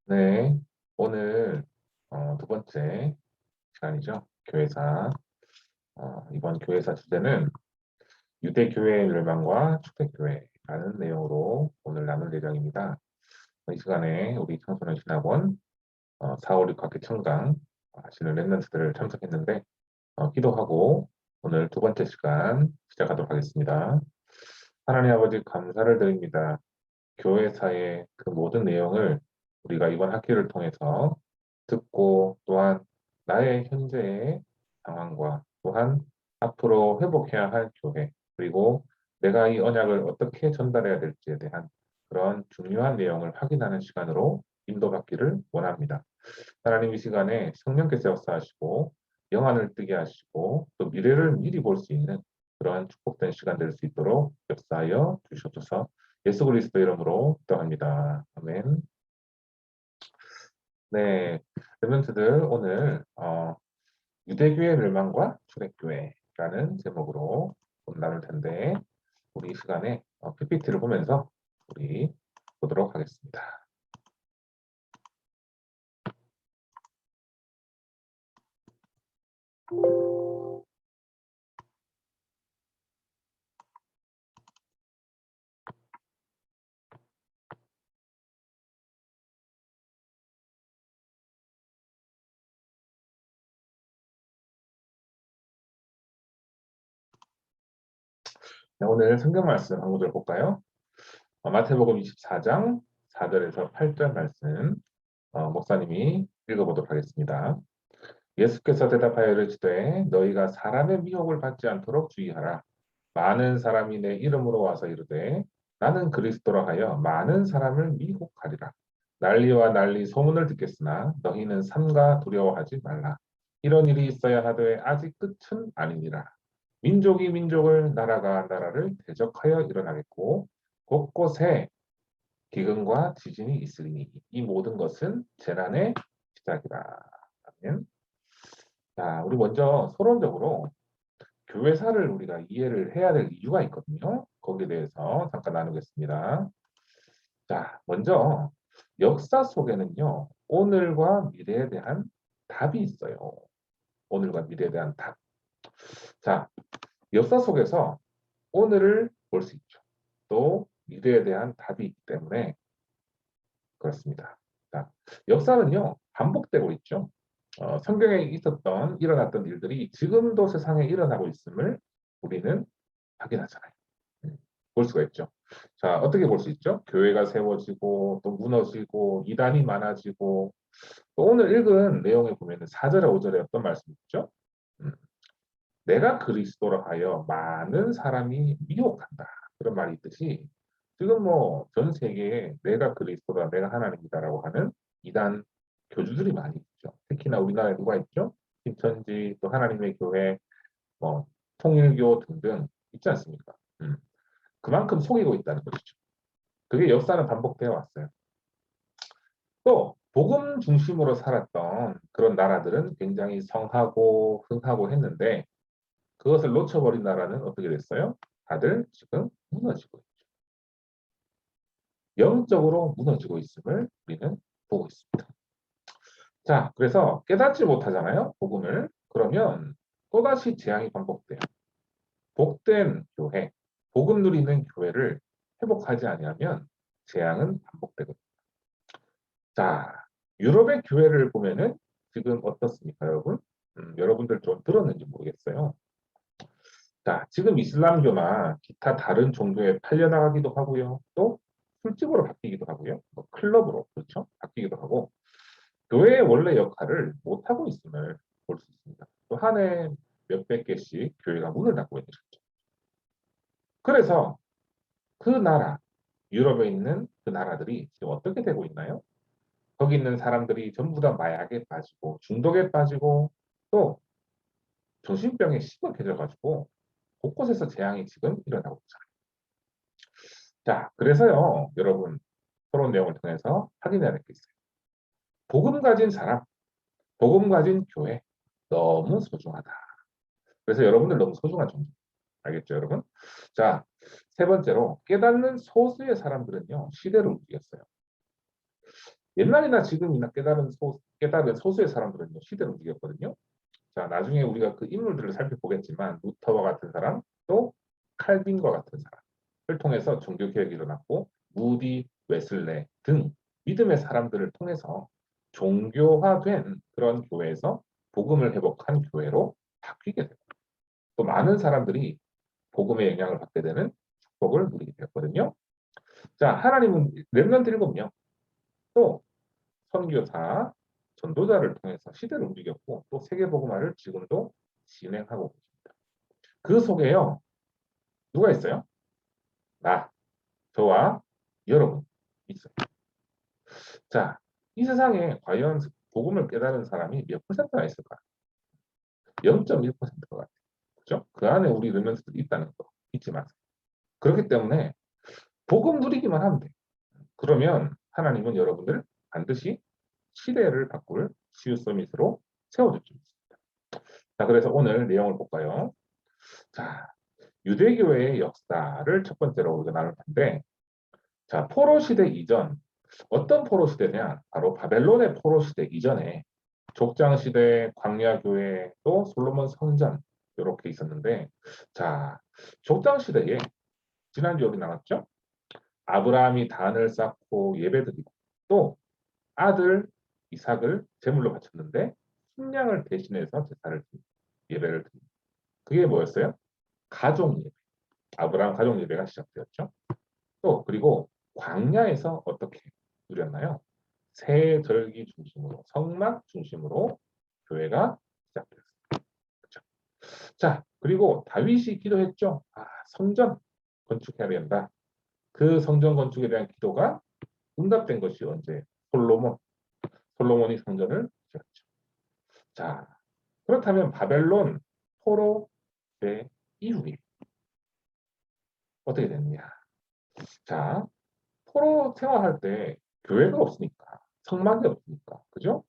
네, 오늘 두 번째 시간이죠. 교회사. 이번 교회사 주제는 유대교회의 멸망과 초대교회라는 내용으로 오늘 나눌 예정입니다. 이 시간에 우리 청소년 신학원 4월 6학기 청강 하시는 랩런트들을 참석했는데 기도하고 오늘 두 번째 시간 시작하도록 하겠습니다. 하나님 아버지 감사를 드립니다. 교회사의 그 모든 내용을 우리가 이번 학기를 통해서 듣고 또한 나의 현재의 상황과 또한 앞으로 회복해야 할 교회 그리고 내가 이 언약을 어떻게 전달해야 될지에 대한 그런 중요한 내용을 확인하는 시간으로 인도받기를 원합니다. 하나님 이 시간에 성령께서 역사하시고 영안을 뜨게 하시고 또 미래를 미리 볼 수 있는 그러한 축복된 시간 될 수 있도록 역사하여 주시옵소서. 예수 그리스도 이름으로 기도합니다. 아멘. 네, 랩런트들 오늘 유대교의 멸망과 초대교회라는 제목으로 오늘 나눌 텐데 우리 이 시간에 PPT를 보면서 우리 보도록 하겠습니다. 네, 오늘 성경 말씀 한 구절 볼까요? 마태복음 24장 4절에서 8절 말씀 목사님이 읽어보도록 하겠습니다. 예수께서 대답하여 이르시되 너희가 사람의 미혹을 받지 않도록 주의하라. 많은 사람이 내 이름으로 와서 이르되 나는 그리스도라 하여 많은 사람을 미혹하리라. 난리와 난리 소문을 듣겠으나 너희는 삼가 두려워하지 말라. 이런 일이 있어야 하되 아직 끝은 아니니라. 민족이 민족을 나라가 나라를 대적하여 일어나겠고 곳곳에 기근과 지진이 있으리니 이 모든 것은 재난의 시작이라. 아멘. 자, 우리 먼저 서론적으로 교회사를 우리가 이해를 해야 될 이유가 있거든요. 거기에 대해서 잠깐 나누겠습니다. 자, 먼저 역사 속에는요, 오늘과 미래에 대한 답이 있어요. 오늘과 미래에 대한 답. 자, 역사 속에서 오늘을 볼 수 있죠. 또 미래에 대한 답이 있기 때문에 그렇습니다. 자, 역사는요, 반복되고 있죠. 성경에 일어났던 일들이 지금도 세상에 일어나고 있음을 우리는 확인하잖아요. 볼 수가 있죠. 자, 어떻게 볼 수 있죠? 교회가 세워지고 또 무너지고 이단이 많아지고 또 오늘 읽은 내용에 보면 4절에 5절에 어떤 말씀이 있죠? 음, 내가 그리스도라 하여 많은 사람이 미혹한다. 그런 말이 있듯이 지금 뭐 전 세계에 내가 그리스도다, 내가 하나님이다라고 하는 이단 교주들이 많이 있죠. 특히나 우리나라에 누가 있죠? 신천지, 또 하나님의 교회, 뭐 통일교 등등 있지 않습니까? 그만큼 속이고 있다는 것이죠. 그게 역사는 반복되어 왔어요. 또 복음 중심으로 살았던 그런 나라들은 굉장히 성하고 흥하고 했는데 그것을 놓쳐버린 나라는 어떻게 됐어요? 다들 지금 무너지고 있죠. 영적으로 무너지고 있음을 우리는 보고 있습니다. 자, 그래서 깨닫지 못하잖아요, 복음을. 그러면 또다시 재앙이 반복돼요. 복된 교회, 복음 누리는 교회를 회복하지 아니하면 재앙은 반복되거든요. 자, 유럽의 교회를 보면은 지금 어떻습니까, 여러분? 여러분들 좀 들었는지 모르겠어요. 자, 지금 이슬람교나 기타 다른 종교에 팔려나가기도 하고요. 또 술집으로 바뀌기도 하고요. 뭐 클럽으로, 그렇죠? 바뀌기도 하고 교회의 원래 역할을 못하고 있음을 볼 수 있습니다. 또 한 해 몇백 개씩 교회가 문을 닫고 있는 거죠. 그래서 그 나라, 유럽에 있는 그 나라들이 지금 어떻게 되고 있나요? 거기 있는 사람들이 전부 다 마약에 빠지고 중독에 빠지고 또 정신병에 시박해져가지고 곳곳에서 재앙이 지금 일어나고 있잖아요. 자, 그래서요, 여러분, 서론 내용을 통해서 확인해야 될 게 있어요. 복음 가진 사람, 복음 가진 교회, 너무 소중하다. 그래서 여러분들 너무 소중한 존재. 알겠죠, 여러분? 자, 세 번째로 깨닫는 소수의 사람들은요, 시대를 움직였어요. 옛날이나 지금이나 깨달은 소수의 사람들은요, 시대를 움직였거든요. 자, 나중에 우리가 그 인물들을 살펴보겠지만, 루터와 같은 사람, 또 칼빈과 같은 사람을 통해서 종교 개혁이 일어났고, 무디, 웨슬레 등 믿음의 사람들을 통해서 종교화된 그런 교회에서 복음을 회복한 교회로 바뀌게 됩니다. 또 많은 사람들이 복음의 영향을 받게 되는 축복을 누리게 되었거든요. 자, 하나님은 렘넌트 7명, 또 선교사, 전도자를 통해서 시대를 움직였고 또 세계복음화를 지금도 진행하고 계십니다. 그 속에요. 누가 있어요? 나, 저와 여러분 있어요. 자, 이 세상에 과연 복음을 깨달은 사람이 몇 퍼센트나 있을까? 0.1%것 같아요. 그죠? 그 안에 우리 르멘트들이 있다는 거 잊지 마세요. 그렇기 때문에 복음 누리기만 하면 돼요. 그러면 하나님은 여러분들 반드시 시대를 바꿀 치유 서밋으로 세워줄 수 있습니다. 자, 그래서 오늘 내용을 볼까요? 자, 유대교회의 역사를 첫 번째로 우리가 나눌 텐데, 자, 포로 시대 이전, 어떤 포로 시대냐? 바로 바벨론의 포로 시대 이전에 족장 시대, 광야 교회, 또 솔로몬 성전 이렇게 있었는데, 자, 족장 시대에 지난주 여기 나왔죠? 아브라함이 단을 쌓고 예배드리고 또 아들 이삭을 제물로 바쳤는데 식량을 대신해서 제사를 드리고 예배를 드리고 그게 뭐였어요? 가족 예배. 아브라함 가족 예배가 시작되었죠. 또 그리고 광야에서 어떻게 누렸나요? 새 절기 중심으로 성막 중심으로 교회가 시작되었습니다. 그렇죠? 자, 그리고 다윗이 기도했죠. 성전 건축해야 된다. 그 성전 건축에 대한 기도가 응답된 것이 언제? 솔로몬이 성전을 지었죠. 자, 그렇다면 바벨론 포로 때 이후에 어떻게 됐느냐? 자, 포로 생활할 때 교회가 없으니까, 성막이 없으니까, 그죠?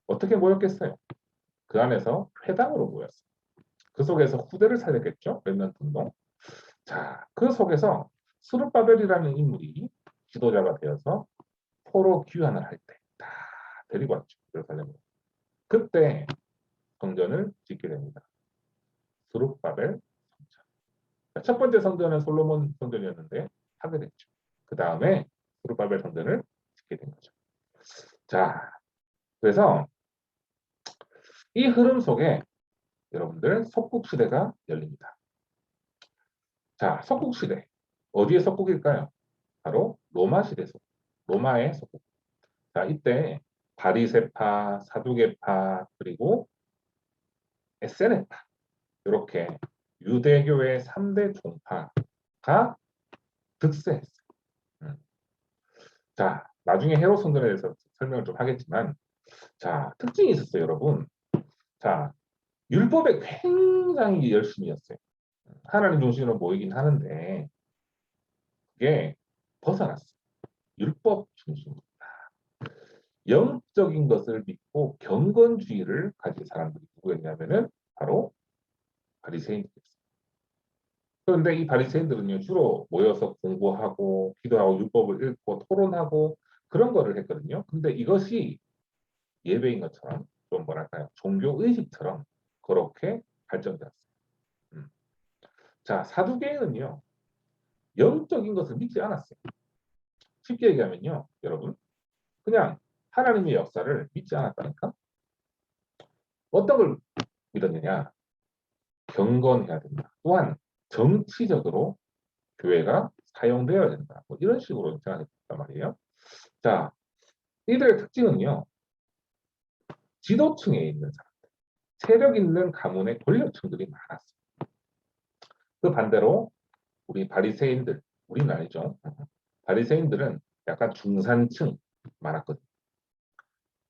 어떻게 모였겠어요? 그 안에서 회당으로 모였어요. 그 속에서 후대를 살렸겠죠? 렘넌트 운동. 자, 그 속에서 스룹바벨이라는 인물이 지도자가 되어서 포로 귀환을 할 때 다 데리고 왔죠. 예루살렘으로. 그때 성전을 짓게 됩니다. 스룹바벨 성전. 첫 번째 성전은 솔로몬 성전이었는데 파괴됐죠. 그 다음에 스룹바벨 성전을 짓게 된 거죠. 자, 그래서 이 흐름 속에 여러분들 석국시대가 열립니다. 자, 석국시대. 어디의 석국일까요? 바로 로마 시대 속. 로마의 석국. 자, 이때 바리새파, 사두개파, 그리고 에세네파 이렇게 유대교의 3대 종파가 득세했어요. 자, 나중에 헤롯 성전에 대해서 설명을 좀 하겠지만, 자, 특징이 있었어요, 여러분. 자, 율법에 굉장히 열심히였어요. 하나님 중심으로 모이긴 하는데, 그게 벗어났어요. 율법 중심으로. 영적인 것을 믿고 경건주의를 가진 사람들이 누구였냐면은 바로 바리새인들이었어요. 그런데 이 바리새인들은요 주로 모여서 공부하고 기도하고 율법을 읽고 토론하고 그런 거를 했거든요. 근데 이것이 예배인 것처럼 좀 뭐랄까요 종교 의식처럼 그렇게 발전되었어요. 음. 자, 사두개인은요 영적인 것을 믿지 않았어요. 쉽게 얘기하면요, 여러분 그냥 하나님의 역사를 믿지 않았다니까. 어떤 걸 믿었느냐? 경건해야 된다. 또한 정치적으로 교회가 사용되어야 된다. 뭐 이런 식으로 생각했단 말이에요. 자, 이들의 특징은요. 지도층에 있는 사람, 세력 있는 가문의 권력층들이 많았어요. 그 반대로 우리 바리새인들, 우리는 아니죠. 바리새인들은 약간 중산층 많았거든요.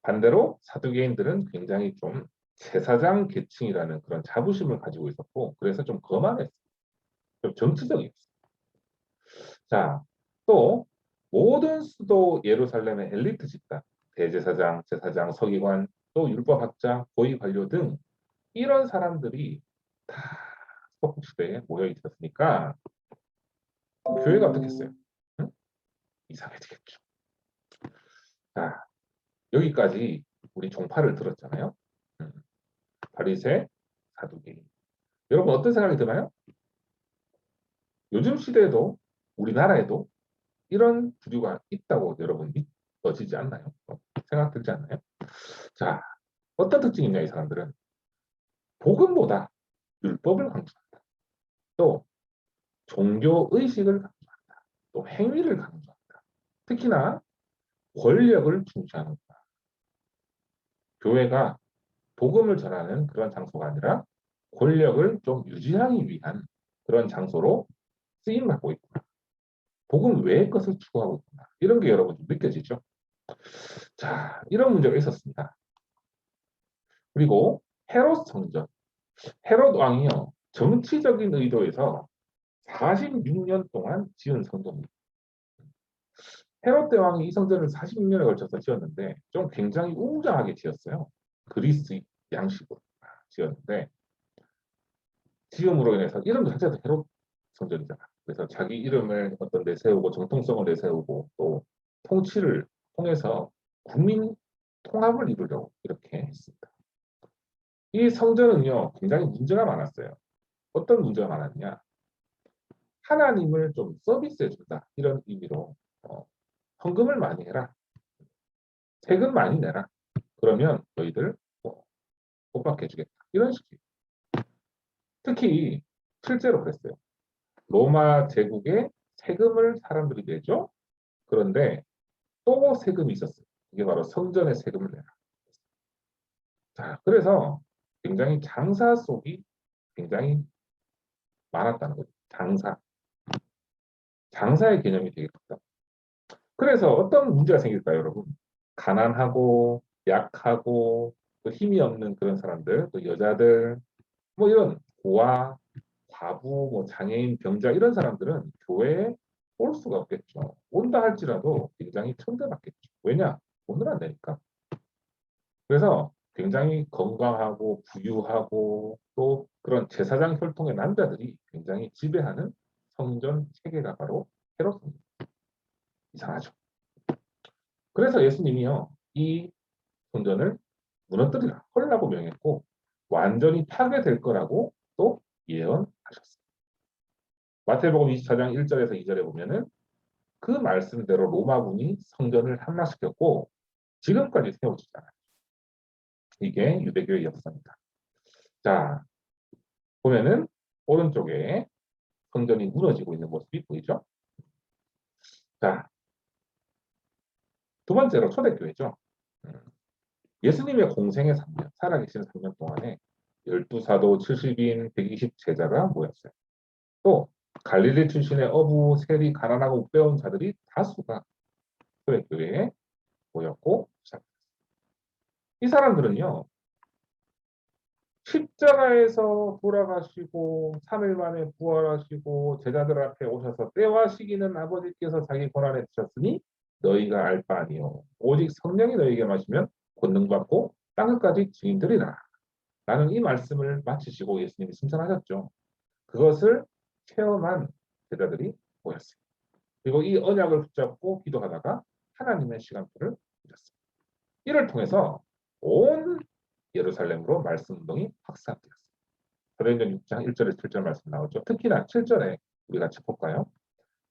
반대로 사두개인들은 굉장히 좀 제사장 계층이라는 그런 자부심을 가지고 있었고 그래서 좀 거만했어요. 좀 정치적이었어요. 자, 또 모든 수도 예루살렘의 엘리트 집단, 대제사장, 제사장, 서기관, 또 율법학자, 고위 관료 등 이런 사람들이 다 석국시대에 모여 있었으니까 교회가 어떻게 했어요? 응? 이상해지겠죠. 자, 여기까지 우리 종파를 들었잖아요. 음, 바리새, 사두개인. 여러분 어떤 생각이 드나요? 요즘 시대에도 우리나라에도 이런 부류가 있다고 여러분 믿어지지 않나요? 생각 들지 않나요? 자, 어떤 특징이 있냐, 이 사람들은. 복음보다 율법을 강조한다. 또 종교 의식을 강조한다. 또 행위를 강조한다. 특히나 권력을 중시하는구나. 교회가 복음을 전하는 그런 장소가 아니라 권력을 좀 유지하기 위한 그런 장소로 쓰임받고 있구나. 복음 외의 것을 추구하고 있구나. 이런 게 여러분 좀 느껴지죠? 자, 이런 문제가 있었습니다. 그리고 헤롯 성전. 헤롯 왕이요. 정치적인 의도에서 46년 동안 지은 성전입니다. 헤롯 대왕이 이 성전을 46년에 걸쳐서 지었는데 좀 굉장히 웅장하게 지었어요. 그리스 양식으로 지었는데 지음으로 인해서 이름 자체도 헤롯 성전이잖아. 그래서 자기 이름을 어떤 내세우고 정통성을 내세우고 또 통치를 통해서 국민 통합을 이루려고 이렇게 했습니다. 이 성전은요 굉장히 문제가 많았어요. 어떤 문제가 많았냐? 하나님을 좀 서비스해 준다 이런 의미로 헌금을 많이 해라, 세금 많이 내라. 그러면 너희들 못 받게 해주겠다 이런 식이에요. 특히 실제로 그랬어요. 로마 제국에 세금을 사람들이 내죠. 그런데 또 세금이 있었어요. 이게 바로 성전의 세금을 내라. 자, 그래서 굉장히 장사 속이 굉장히 많았다는 거죠. 장사의 개념이 되게 크다. 그래서 어떤 문제가 생길까요, 여러분? 가난하고 약하고 또 힘이 없는 그런 사람들, 또 여자들, 뭐 이런 고아, 과부, 뭐 장애인, 병자 이런 사람들은 교회에 올 수가 없겠죠. 온다 할지라도 굉장히 천대받겠죠. 왜냐? 돈을 안 내니까. 그래서 굉장히 건강하고 부유하고 또 그런 제사장 혈통의 남자들이 굉장히 지배하는 성전 체계가 바로 헤롯 성전. 이상하죠. 그래서 예수님이요 이 성전을 무너뜨리라 헐라고 명했고 완전히 파괴될 거라고 또 예언하셨습니다. 마태복음 24장 1절에서 2절에 보면은 그 말씀대로 로마군이 성전을 함락시켰고 지금까지 세워지잖아요. 이게 유대교의 역사입니다. 자, 보면은 오른쪽에 성전이 무너지고 있는 모습이 보이죠? 자, 두 번째로 초대교회죠. 음, 예수님의 공생의 3년, 살아계신 3년 동안에 12사도, 70인, 120 제자가 모였어요. 또 갈릴리 출신의 어부, 세리, 가난하고 옥배운 자들이 다수가 초대교회에 모였고 이 사람들은요. 십자가에서 돌아가시고 3일 만에 부활하시고 제자들 앞에 오셔서 때와 시기는 아버지께서 자기 권한에 주셨으니 너희가 알 바 아니요 오직 성령이 너희에게 마시면 권능받고 땅끝까지 증인들이라 라는 이 말씀을 마치시고 예수님이 승천하셨죠. 그것을 체험한 제자들이 모였어요. 그리고 이 언약을 붙잡고 기도하다가 하나님의 시간표를 드렸습니다. 이를 통해서 온 예루살렘으로 말씀 운동이 확산되었습니다. 사도행전 6장 1절에서 7절 말씀 나오죠. 특히나 7절에 우리 같이 볼까요?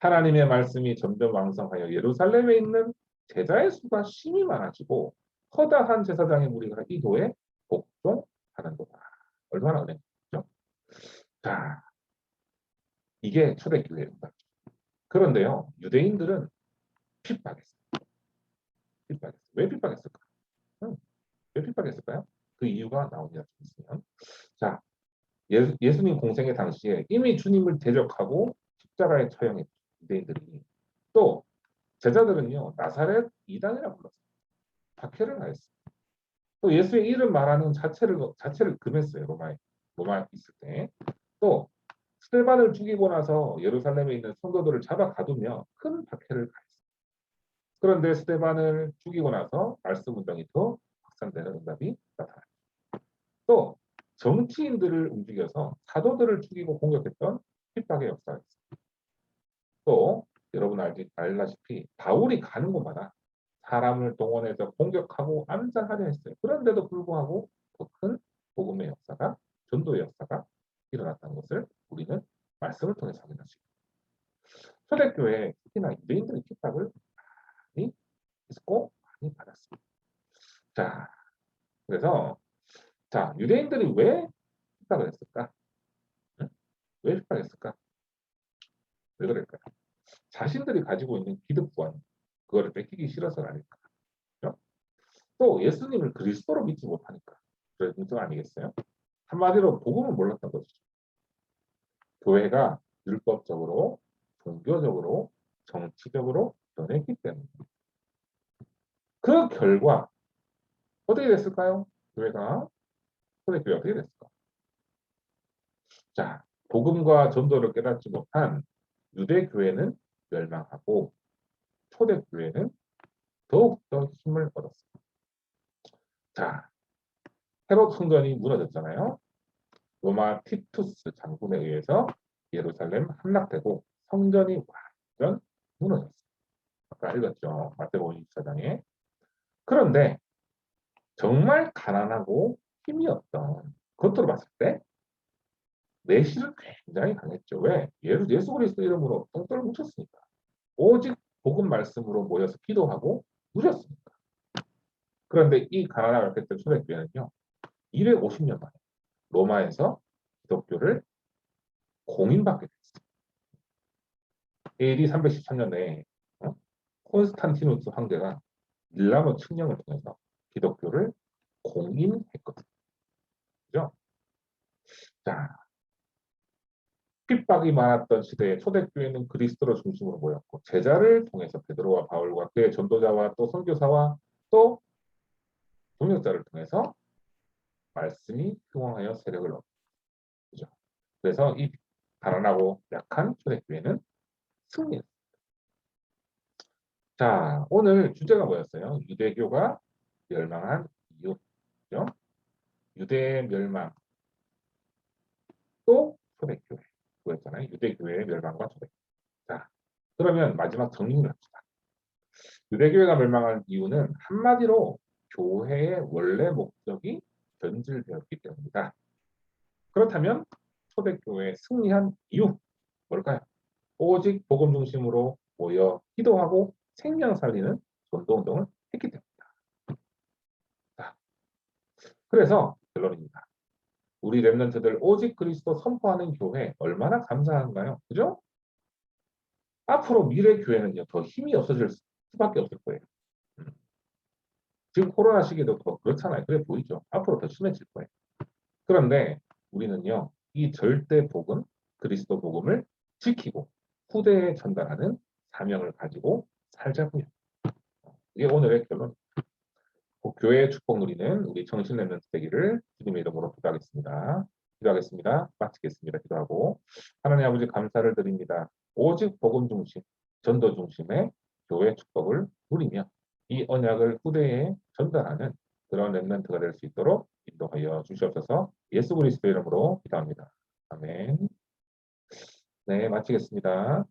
하나님의 말씀이 점점 왕성하여 예루살렘에 있는 제자의 수가 심히 많아지고 허다한 제사장의 무리가 이 도에 복종하는도다. 얼마나 은혜죠? 자, 이게 초대교회입니다. 그런데요, 유대인들은 핍박했어요. 핍박했어요. 왜 핍박했을까? 왜 핍박했을까요? 그 이유가 나옵니다. 있으면. 자, 예수님 공생의 당시에 이미 주님을 대적하고 십자가에 처형했죠. 유대인들이. 또 제자들은요. 나사렛 이단이라고 불렀어요. 박해를 가했어요. 또 예수의 이름 말하는 자체를 금했어요. 로마에 있을 때. 또 스데반을 죽이고 나서 예루살렘에 있는 성도들을 잡아 가두며 큰 박해를 가했어요. 그런데 스데반을 죽이고 나서 말씀 운동이 더 확산되는 응답이 나타났죠. 또 정치인들을 움직여서 사도들을 죽이고 공격했던 핍박의 역사가 있습니다. 또 여러분 알다시피 바울이 가는 곳마다 사람을 동원해서 공격하고 암살하려 했어요. 그런데도 불구하고 더 큰 복음의 역사가, 전도의 역사가 일어났다는 것을 우리는 말씀을 통해서 확인할 수 있습니다. 초대교회 특히나 유대인들의 핍박을 많이 했고 많이 받았습니다. 자, 그래서 유대인들이 왜 핍박을 했을까? 응? 왜 핍박했을까? 왜 그럴까요? 자신들이 가지고 있는 기득권, 그거를 뺏기기 싫어서가 아닐까? 그렇죠? 또 예수님을 그리스도로 믿지 못하니까 그런 거 아니겠어요? 한마디로 복음을 몰랐던 것이죠. 교회가 율법적으로, 종교적으로, 정치적으로 변했기 때문에 그 결과 어떻게 됐을까요? 초대교회가 어떻게 됐을까? 자, 복음과 전도를 깨닫지 못한 유대교회는 멸망하고 초대교회는 더욱더 힘을 얻었습니다. 자, 헤롯 성전이 무너졌잖아요. 로마 티투스 장군에 의해서 예루살렘 함락되고 성전이 완전 무너졌어요. 아까 읽었죠. 마태복음 24장에. 그런데 정말 가난하고 힘이 없던 겉으로 봤을 때 내실은 굉장히 강했죠. 왜? 예수 그리스도 이름으로 똥돌을 묻혔으니까. 오직 복음 말씀으로 모여서 기도하고 누렸으니까. 그런데 이 가나다라 했던 초대교회는요. 250년 만에 로마에서 기독교를 공인받게 됐어요. AD 313년에 콘스탄티누스 황제가 밀라노 칙령을 통해서 기독교를 공인했거든요. 그죠? 자, 핍박이 많았던 시대에 초대교회는 그리스도를 중심으로 모였고 제자를 통해서 베드로와 바울과 그의 전도자와 또 선교사와 또 동역자를 통해서 말씀이 흥황하여 세력을 얻죠. 그죠? 그래서 이 가난하고 약한 초대교회는 승리했습니다. 자, 오늘 주제가 뭐였어요? 유대교가 멸망한 이유. 그죠? 유대 멸망 또 초대교회. 그거였잖아요. 유대교회의 멸망과 초대교회. 자, 그러면 마지막 정리를 합시다. 유대교회가 멸망한 이유는 한마디로 교회의 원래 목적이 변질되었기 때문이다. 그렇다면 초대교회의 승리한 이유 뭘까요? 오직 복음 중심으로 모여 기도하고 생명 살리는 전도운동을 했기 때문이다. 자, 그래서 결론입니다. 우리 렘넌트들 오직 그리스도 선포하는 교회 얼마나 감사한가요? 그죠? 앞으로 미래 교회는요 더 힘이 없어질 수밖에 없을 거예요. 지금 코로나 시기도 더 그렇잖아요. 그래 보이죠? 앞으로 더 심해질 거예요. 그런데 우리는요 이 절대 복음, 그리스도 복음을 지키고 후대에 전달하는 사명을 가지고 살자고요. 이게 오늘의 결론. 교회의 축복 누리는 우리 정신 렘넌트 되기를 주님의 이름으로 기도하겠습니다. 기도하겠습니다. 마치겠습니다. 기도하고 하나님 아버지 감사를 드립니다. 오직 복음 중심, 전도 중심의 교회 축복을 누리며 이 언약을 후대에 전달하는 그런 렘넌트가 될 수 있도록 인도하여 주시옵소서. 예수 그리스도 이름으로 기도합니다. 아멘. 네, 마치겠습니다.